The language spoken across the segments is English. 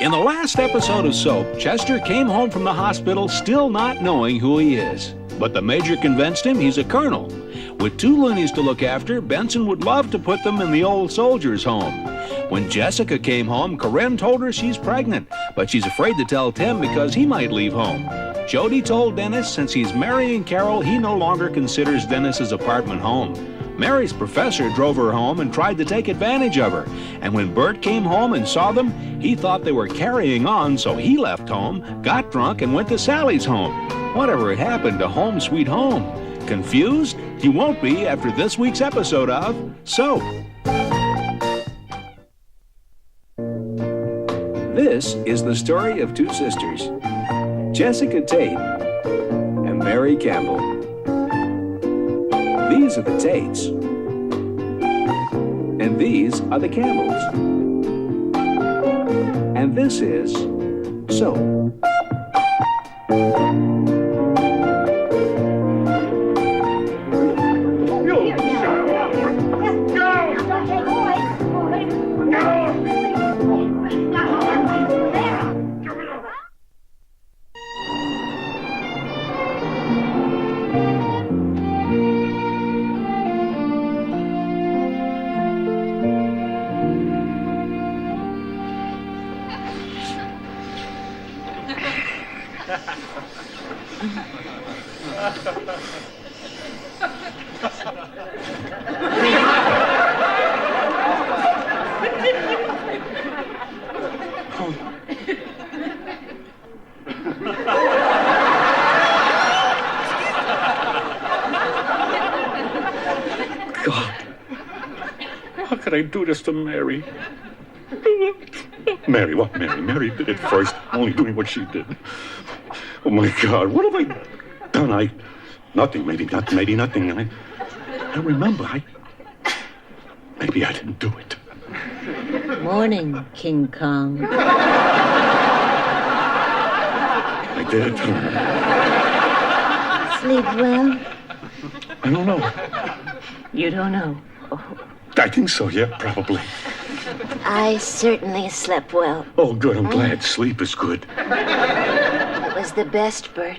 In the last episode of Soap, Chester came home from the hospital still not knowing who he is. But the major convinced him he's a colonel. With 2 loonies to look after, Benson would love to put them in the old soldiers' home. When Jessica came home, Corinne told her she's pregnant, but she's afraid to tell Tim because he might leave home. Jody told Dennis since he's marrying Carol, he no longer considers Dennis's apartment home. Mary's professor drove her home and tried to take advantage of her. And when Bert came home and saw them, he thought they were carrying on, so he left home, got drunk, and went to Sally's home. Whatever had happened to Home Sweet Home? Confused? He won't be after this week's episode of Soap. This is the story of 2 sisters, Jessica Tate and Mary Campbell. These are the Tates, and these are the Campbells. And this is Soap. God, how could I do this to Mary? Mary, what Mary? Mary did it first, only doing what she did. Oh my God, what have I done? Nothing, maybe nothing. I remember, maybe I didn't do it. Morning, King Kong. I did. Sleep well? I don't know. You don't know? Oh. I think so, yeah, probably. I certainly slept well. Oh, good, I'm glad. Sleep is good. It was the best, Bert.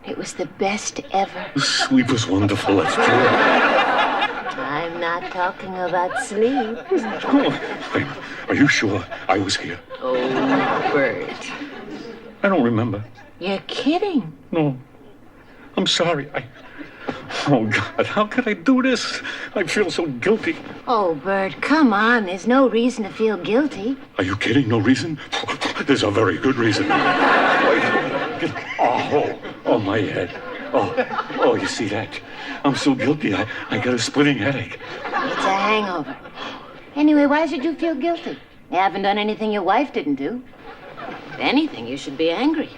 It was the best ever. Sleep was wonderful, that's true. I'm not talking about sleep. Oh, are you sure I was here? Oh, Bert. I don't remember. You're kidding. No. I'm sorry. Oh, God, how could I do this? I feel so guilty. Oh, Bert, come on. There's no reason to feel guilty. Are you kidding? No reason? There's a very good reason. Oh, my head. Oh, you see that? I'm so guilty. I got a splitting headache. It's a hangover. Anyway, why should you feel guilty? You haven't done anything your wife didn't do. If anything, you should be angry.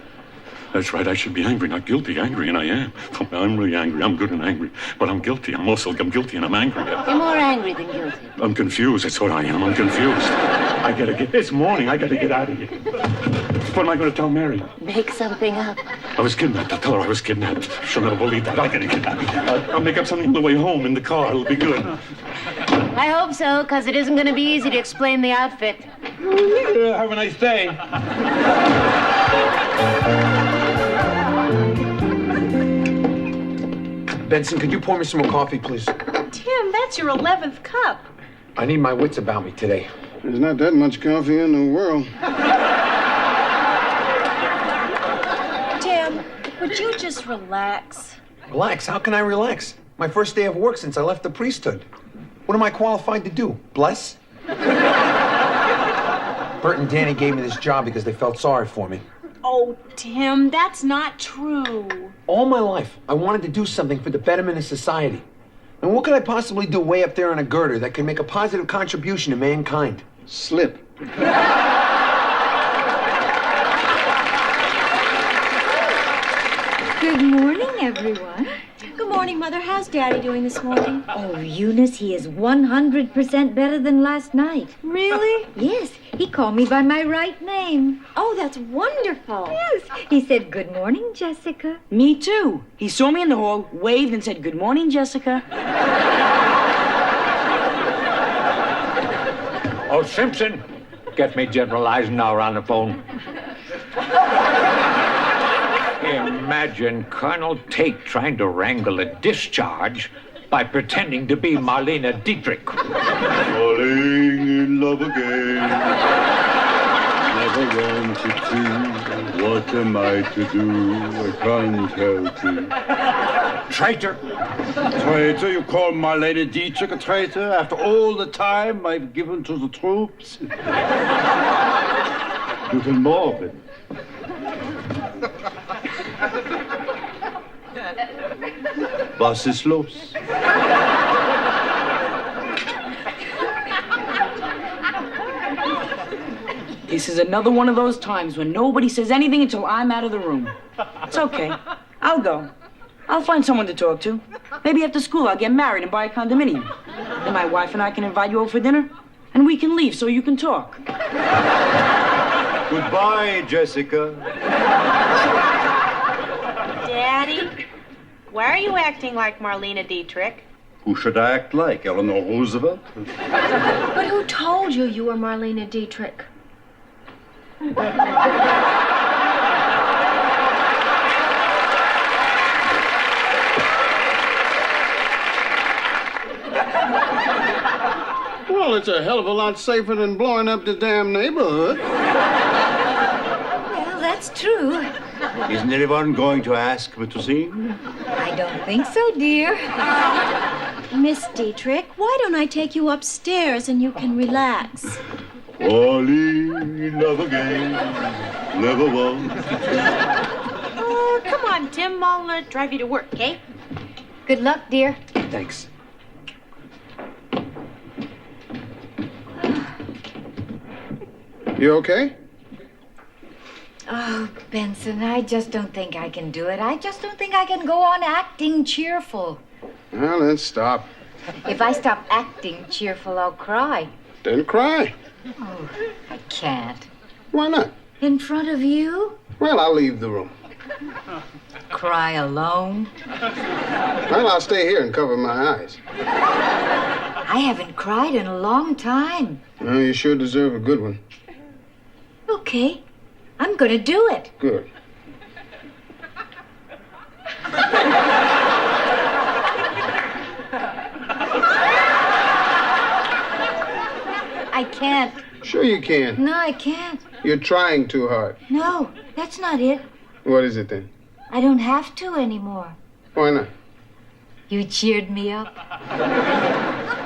That's right, I should be angry, not guilty. Angry, and I am. I'm really angry. I'm good and angry. But I'm guilty. I'm guilty and I'm angry. You're more angry than guilty. I'm confused. That's what I am. I'm confused. This morning, I gotta get out of here. What am I gonna tell Mary? Make something up. I was kidnapped. I'll tell her I was kidnapped. She'll never believe that. I gotta get out of here. I'll make up something on the way home in the car. It'll be good. I hope so, because it isn't gonna be easy to explain the outfit. Have a nice day. Benson, could you pour me some more coffee, please? Tim, that's your 11th cup. I need my wits about me today. There's not that much coffee in the world. Tim, would you just relax? Relax? How can I relax? My first day of work since I left the priesthood. What am I qualified to do? Bless? Bert and Danny gave me this job because they felt sorry for me. Oh, Tim, that's not true. All my life, I wanted to do something for the betterment of society. And what could I possibly do way up there in a girder that could make a positive contribution to mankind? Slip. Good morning, everyone. Good morning, Mother. How's Daddy doing this morning? Oh, Eunice, he is 100% better than last night. Really? Yes, he called me by my right name. Oh, that's wonderful. Yes, he said, "Good morning, Jessica." Me too. He saw me in the hall, waved, and said, "Good morning, Jessica." Oh, Simpson, Get me General Eisenhower on the phone. Imagine Colonel Tate trying to wrangle a discharge by pretending to be Marlene Dietrich. Falling in love again. Never wanted to. What am I to do? I can't help it. Traitor! Traitor? You call Marlene Dietrich a traitor after all the time I've given to the troops? Guten Morgen. Was ist los? This is another one of those times when nobody says anything until I'm out of the room. It's okay. I'll go. I'll find someone to talk to. Maybe after school I'll get married and buy a condominium. Then my wife and I can invite you over for dinner, and we can leave so you can talk. Goodbye, Jessica. Daddy, why are you acting like Marlene Dietrich? Who should I act like? Eleanor Roosevelt? But who told you you were Marlene Dietrich? Well, it's a hell of a lot safer than blowing up the damn neighborhood. Well, that's true. Isn't anyone going to ask me to sing? I don't think so, dear. Miss Dietrich, why don't I take you upstairs and you can relax? Falling in love again. Never want. Oh, come on, Tim. I'll drive you to work, okay? Good luck, dear. Thanks. You okay? Oh, Benson, I just don't think I can do it. I just don't think I can go on acting cheerful. Well, then stop. If I stop acting cheerful, I'll cry. Then cry. Oh, I can't. Why not? In front of you? Well, I'll leave the room. Cry alone? Well, I'll stay here and cover my eyes. I haven't cried in a long time. Well, you sure deserve a good one. Okay, I'm gonna do it. Good. I can't. Sure you can. No, I can't. You're trying too hard. No, that's not it. What is it then? I don't have to anymore. Why not? You cheered me up.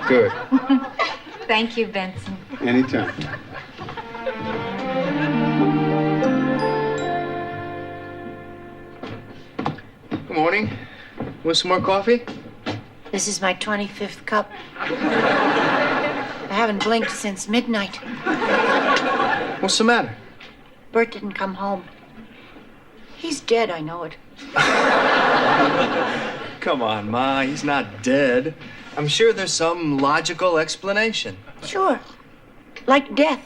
Good. Thank you, Benson. Anytime. Good morning. Want some more coffee? This is my 25th cup. I haven't blinked since midnight. What's the matter? Bert didn't come home. He's dead, I know it. Come on, Ma. He's not dead. I'm sure there's some logical explanation. Sure. Like death.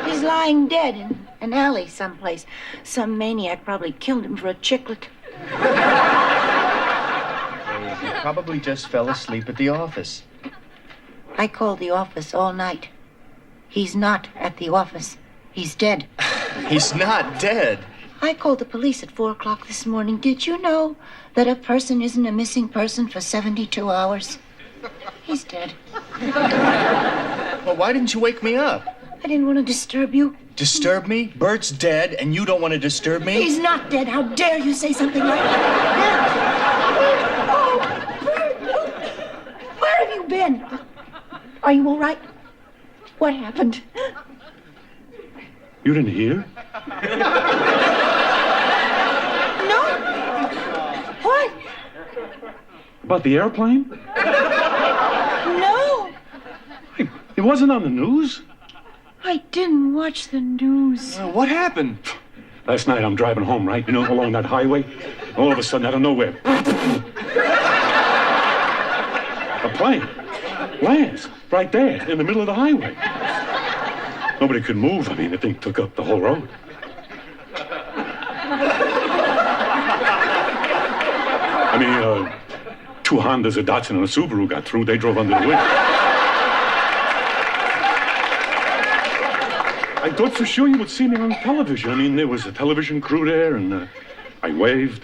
He's lying dead in an alley someplace. Some maniac probably killed him for a chiclet. He probably just fell asleep at the office. I called the office all night. He's not at the office. He's dead. He's not dead. I called the police at 4 o'clock this morning. Did you know that a person isn't a missing person for 72 hours? He's dead. Well, why didn't you wake me up? I didn't want to disturb you. Disturb me? Bert's dead, and you don't want to disturb me? He's not dead. How dare you say something like that? Oh, Bert. Where have you been? Are you all right? What happened? You didn't hear? No. What? About the airplane? No. It wasn't on the news? I didn't watch the news. What happened? Last night I'm driving home, right? You know, along that highway. All of a sudden, out of nowhere. A plane lands right there in the middle of the highway. Nobody could move. I mean, the thing took up the whole road. I mean, 2 Hondas, a Datsun, and a Subaru got through. They drove under the wing. I thought for sure you would see me on television. I mean, there was a television crew there, and I waved.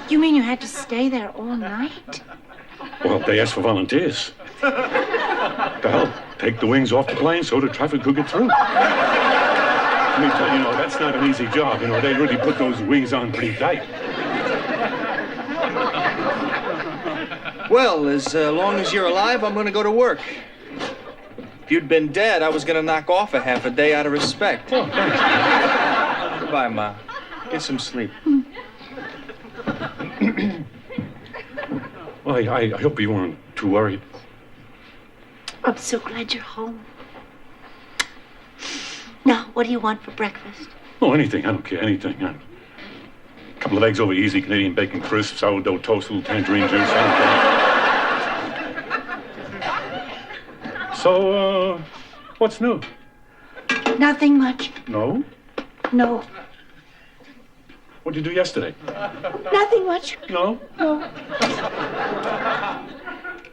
You mean you had to stay there all night? Well, they asked for volunteers. The hell, take the wings off the plane so the traffic could get through. Let me tell you, that's not an easy job. They really put those wings on pretty tight. Well, as long as you're alive, I'm gonna go to work. If you'd been dead, I was gonna knock off a half a day out of respect. Oh, thanks. Goodbye, Ma. Get some sleep. Well, I hope you weren't too worried. I'm so glad you're home. Now, what do you want for breakfast? Oh, anything. I don't care. Anything. A couple of eggs over easy, Canadian bacon crisp, sourdough toast, a little tangerine juice. I don't care. So, what's new? Nothing much. No? No. What'd you do yesterday? Nothing much. No? No.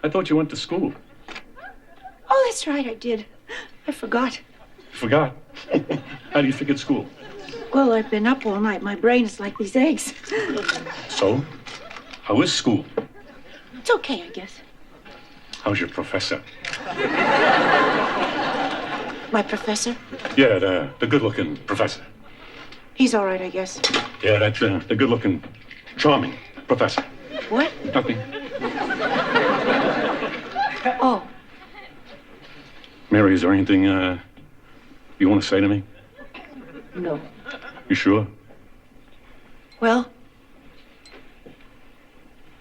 I thought you went to school. Oh, that's right, I did. I forgot. Forgot. How do you think at school? Well, I've been up all night. My brain is like these eggs. So, how is school? It's okay, I guess. How's your professor? My professor? Yeah, the good-looking professor. He's all right, I guess. Yeah, that's the good-looking, charming professor. What? Nothing. Oh. Mary, is there anything you want to say to me? No. You sure? Well?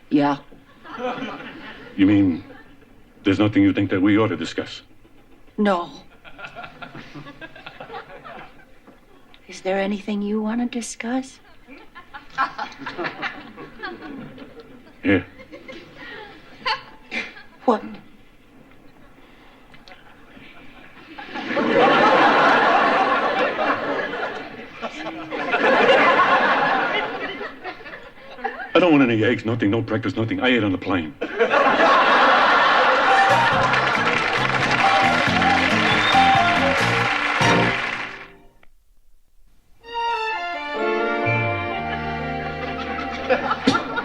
Yeah. You mean there's nothing you think that we ought to discuss? No. Is there anything you want to discuss? Yeah. What? I don't want any eggs, nothing, no breakfast, nothing. I ate on the plane.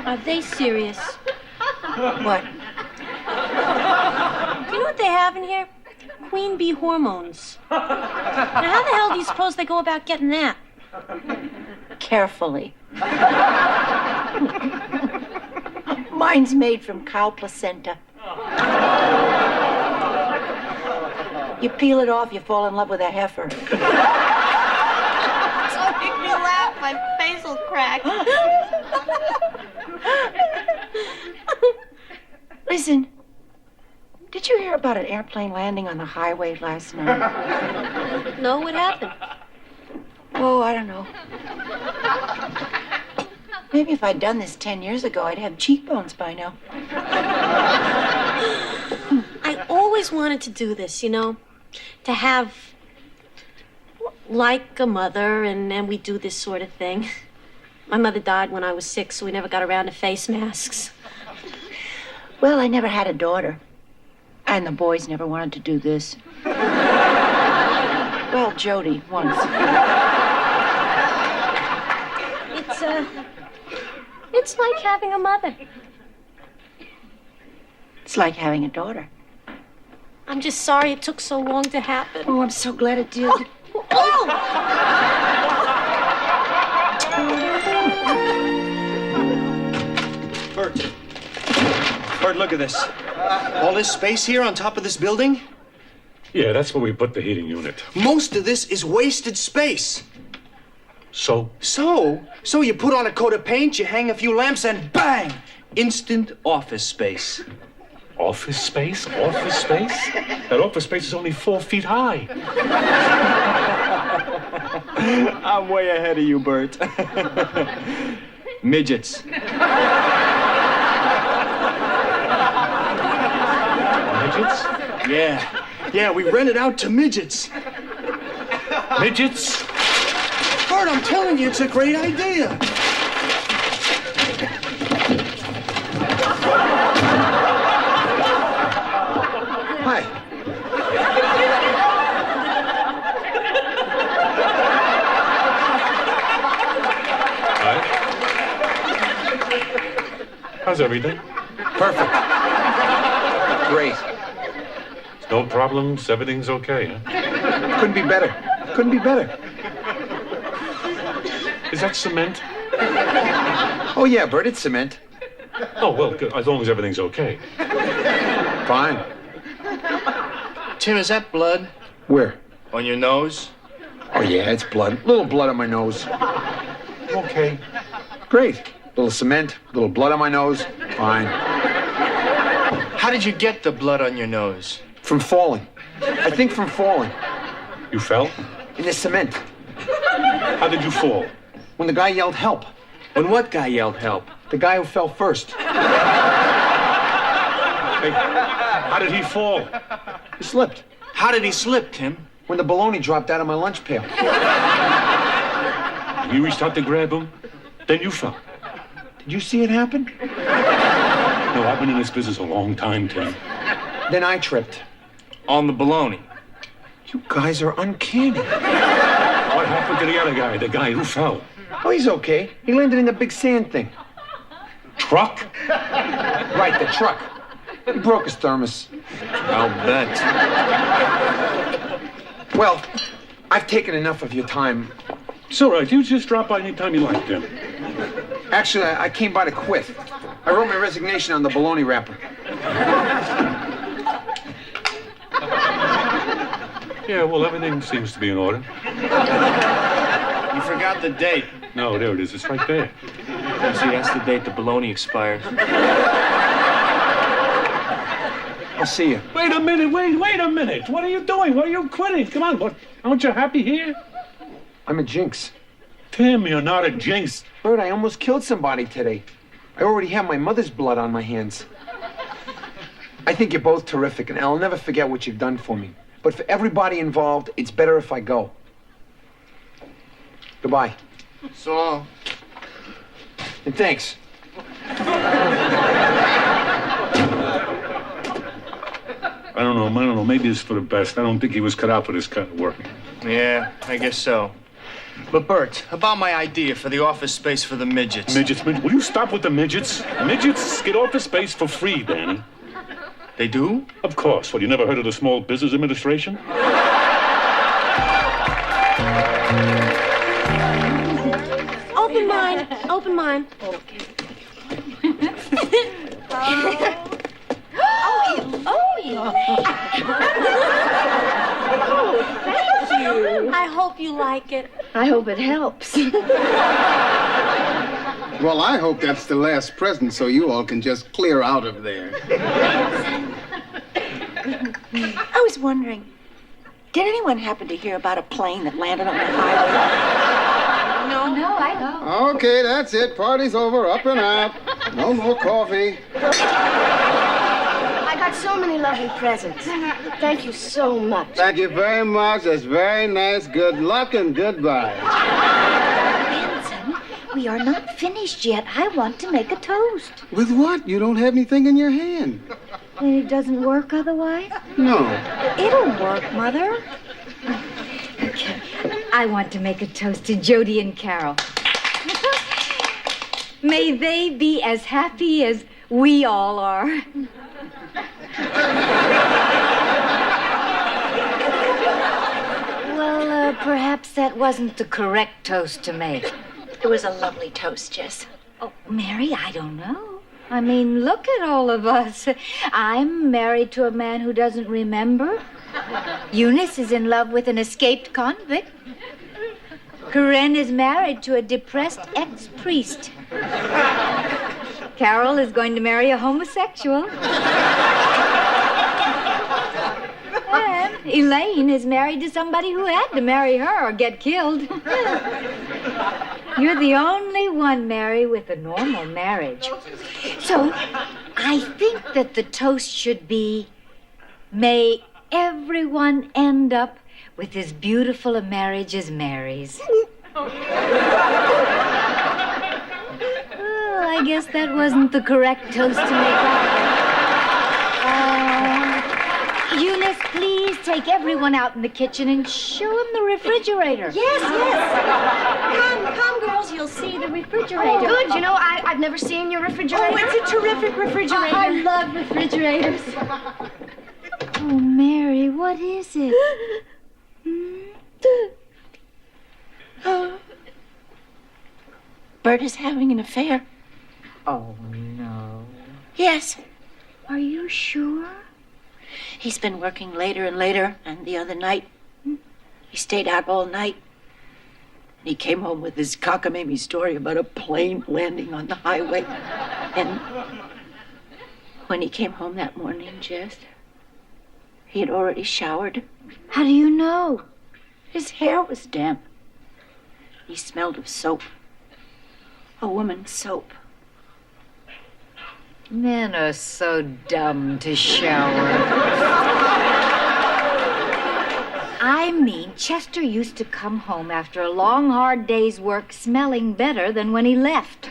Are they serious? What? Do you know what they have in here? Queen bee hormones. Now, how the hell do you suppose they go about getting that? Carefully. Mine's made from cow placenta. You peel it off, you fall in love with a heifer. Don't make me laugh. My face will crack. Listen, did you hear about an airplane landing on the highway last night? No, what happened? Oh, I don't know. Maybe if I'd done this 10 years ago, I'd have cheekbones by now. I always wanted to do this, to have like a mother, and we do this sort of thing. My mother died when I was 6, so we never got around to face masks. Well, I never had a daughter. And the boys never wanted to do this. Well, Jody, once. It's like having a mother. It's like having a daughter. I'm just sorry it took so long to happen. Oh, I'm so glad it did. Bert. Bert, look at this. All this space here on top of this building? Yeah, that's where we put the heating unit. Most of this is wasted space. So? So you put on a coat of paint, you hang a few lamps, and bang! Instant office space. Office space? Office space? That office space is only 4 feet high. I'm way ahead of you, Bert. Midgets. Midgets? Yeah, we rent it out to midgets. Midgets? Bert, I'm telling you, it's a great idea. Hi. How's everything? Perfect. Great. No problems? Everything's okay, huh? Couldn't be better. Couldn't be better. Is that cement? Oh, yeah, Bert, it's cement. Oh, well, good. As long as everything's okay. Fine. Tim, is that blood Where? on your nose? Oh, yeah, it's blood. Little blood on my nose. Okay. Great. Little cement, little blood on my nose. Fine. How did you get the blood on your nose? From falling. I think from falling. You fell? In the cement. How did you fall? When the guy yelled help. When what guy yelled help? The guy who fell first. Hey, how did he fall? He slipped. How did he slip, Tim? When the bologna dropped out of my lunch pail. You reached out to grab him, then you fell. Did you see it happen? No, I've been in this business a long time, Tim. Then I tripped. On the baloney. You guys are uncanny. What happened to the other guy, the guy who fell? Oh, he's okay. He landed in the big sand thing. Truck? Right, the truck. He broke his thermos. I'll bet. Well, I've taken enough of your time. It's all right. You just drop by anytime you like, Tim. Actually, I came by to quit. I wrote my resignation on the bologna wrapper. Yeah, well, everything seems to be in order. You forgot the date. No, there it is. It's right there. See, that's the date the baloney expires. I'll see you. Wait a minute. Wait a minute. What are you doing? What are you quitting? Come on. What? Aren't you happy here? I'm a jinx. Tim, you're not a jinx. Bert, I almost killed somebody today. I already have my mother's blood on my hands. I think you're both terrific, and I'll never forget what you've done for me. But for everybody involved, it's better if I go. Goodbye. So long. And thanks. I don't know. Maybe it's for the best. I don't think he was cut out for this kind of work. Yeah, I guess so. But Bert, about my idea for the office space for the midgets. Midgets. Will you stop with the midgets? Midgets get office space for free, Danny. They do? Of course. Well, you never heard of the Small Business Administration? Open mine. Open mine. Okay. Thank you. I hope you like it. I hope it helps. Well, I hope that's the last present so you all can just clear out of there. I was wondering, did anyone happen to hear about a plane that landed on the highway? No, I don't. Okay, that's it. Party's over. Up and out. No more coffee. I got so many lovely presents. Thank you so much. Thank you very much. That's very nice. Good luck and goodbye. Benson, we are not finished yet. I want to make a toast. With what? You don't have anything in your hand. And it doesn't work otherwise? No. It'll work, Mother. Okay. I want to make a toast to Jody and Carol. May they be as happy as we all are. Well, perhaps that wasn't the correct toast to make. It was a lovely toast, Jess. Oh, Mary, I don't know. I mean, look at all of us. I'm married to a man who doesn't remember. Eunice is in love with an escaped convict. Corinne is married to a depressed ex-priest. Carol is going to marry a homosexual. And Elaine is married to somebody who had to marry her or get killed. You're the only one, Mary, with a normal marriage. So, I think that the toast should be, may everyone end up with as beautiful a marriage as Mary's. Oh, I guess that wasn't the correct toast to make either. Eunice, please take everyone out in the kitchen and show them the refrigerator. Yes, yes. Come, girls. You'll see the refrigerator. Oh, good. You know, I've never seen your refrigerator. Oh, it's a terrific refrigerator. I love refrigerators. Oh, Mary, what is it? Bert is having an affair. Oh, no. Yes. Are you sure? He's been working later and later, and the other night, he stayed out all night. He came home with this cockamamie story about a plane landing on the highway. And when he came home that morning, Jess, he had already showered. How do you know? His hair was damp. He smelled of soap. A woman's soap. Men are so dumb to shower. I mean, Chester used to come home after a long, hard day's work smelling better than when he left.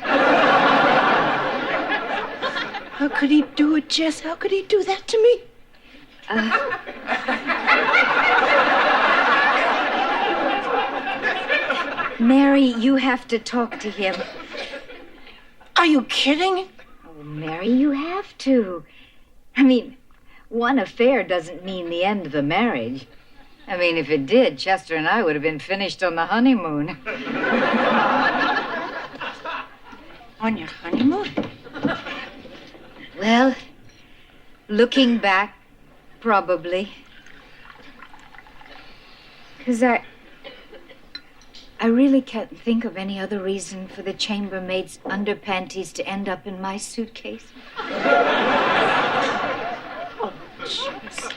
How could he do it, Jess? How could he do that to me? Mary, you have to talk to him. Are you kidding? Oh, Mary, you have to. I mean, one affair doesn't mean the end of the marriage. I mean, if it did, Chester and I would have been finished on the honeymoon. On your honeymoon? Well, looking back, probably. 'Cause I really can't think of any other reason for the chambermaid's underpanties to end up in my suitcase. Oh, Jess.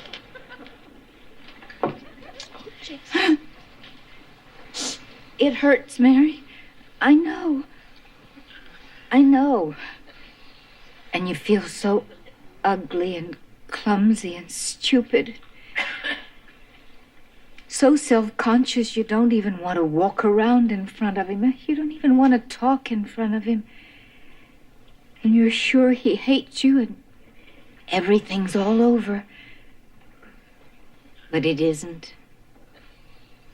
It hurts, Mary. I know. I know. And you feel so ugly and clumsy and stupid. So self-conscious you don't even want to walk around in front of him. You don't even want to talk in front of him. And you're sure he hates you and everything's all over. But it isn't.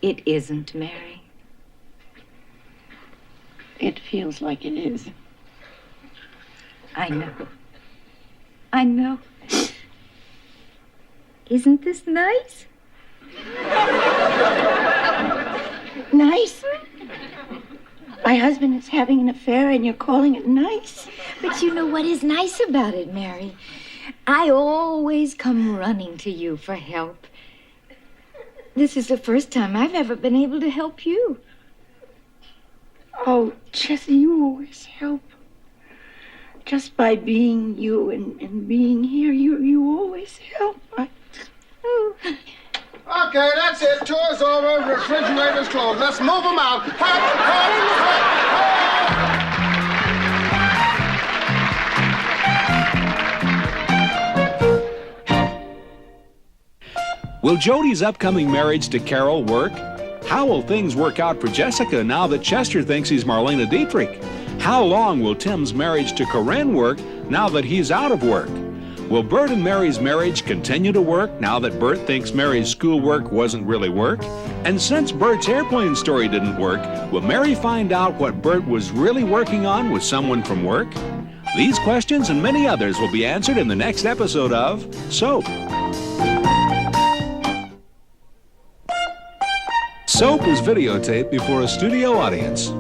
It isn't, Mary. It feels like it is. I know. I know. Isn't this nice? Nice? My husband is having an affair and you're calling it nice? But you know what is nice about it, Mary? I always come running to you for help. This is the first time I've ever been able to help you. Oh, Jessie, you always help. Just by being you and being here, you always help. Okay, that's it. Tour's over. Refrigerator's closed. Let's move them out. Will Jody's upcoming marriage to Carol work? How will things work out for Jessica now that Chester thinks he's Marlena Dietrich? How long will Tim's marriage to Corinne work now that he's out of work? Will Bert and Mary's marriage continue to work now that Bert thinks Mary's schoolwork wasn't really work? And since Bert's airplane story didn't work, will Mary find out what Bert was really working on with someone from work? These questions and many others will be answered in the next episode of Soap. Soap is videotaped before a studio audience.